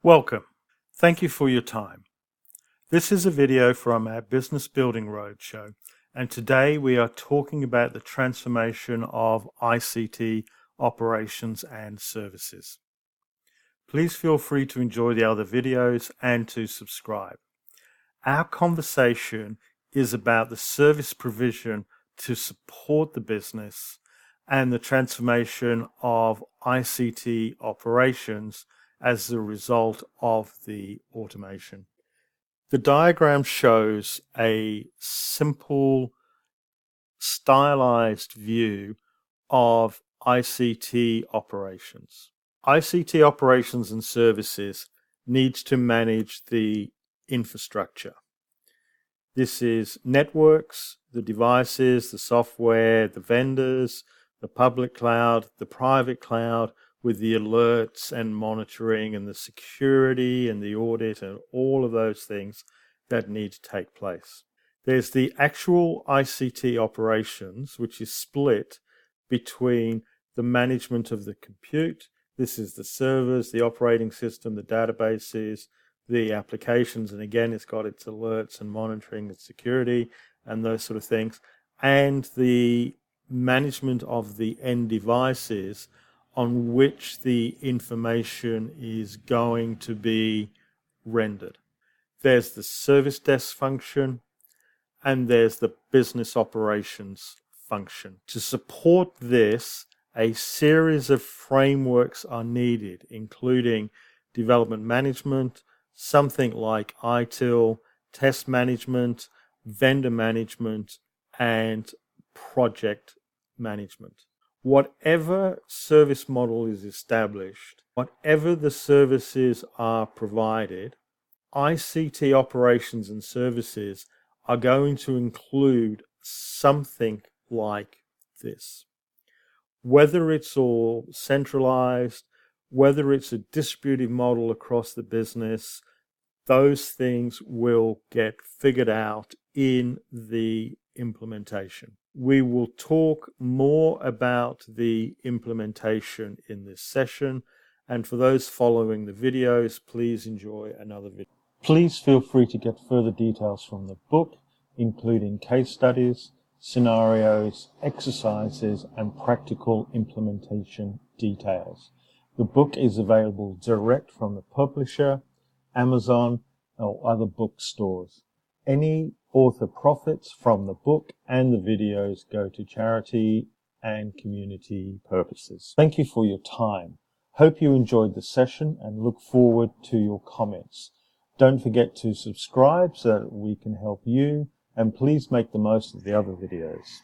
Welcome. Thank you for your time. This is a video from our Business Building Roadshow, and today we are talking about the transformation of ICT Operations and Services. Please feel free to enjoy the other videos and to subscribe. Our conversation is about the service provision to support the business and the transformation of ICT operations as a result of the automation. The diagram shows a simple, stylized view of ICT operations. ICT operations and services needs to manage the infrastructure. This is networks, the devices, the software, the vendors, the public cloud, the private cloud, with the alerts and monitoring and the security and the audit and all of those things that need to take place. There's the actual ICT operations, which is split between the management of the compute. This is the servers, the operating system, the databases, the applications, and again, it's got its alerts and monitoring and security and those sort of things, and the management of the end devices on which the information is going to be rendered. There's the service desk function, and there's the business operations function. To support this, a series of frameworks are needed, including development management, something like ITIL, test management, vendor management, and project management. Whatever service model is established, whatever the services are provided, ICT operations and services are going to include something like this. Whether it's all centralized, whether it's a distributed model across the business, those things will get figured out in the implementation. We will talk more about the implementation in this session, and for those following the videos, please enjoy another video. Please feel free to get further details from the book, including case studies, scenarios, exercises, and practical implementation details. The book is available direct from the publisher, Amazon, or other bookstores. Any author profits from the book and the videos go to charity and community purposes. Thank you for your time. Hope you enjoyed the session and look forward to your comments. Don't forget to subscribe so that we can help you, and please make the most of the other videos.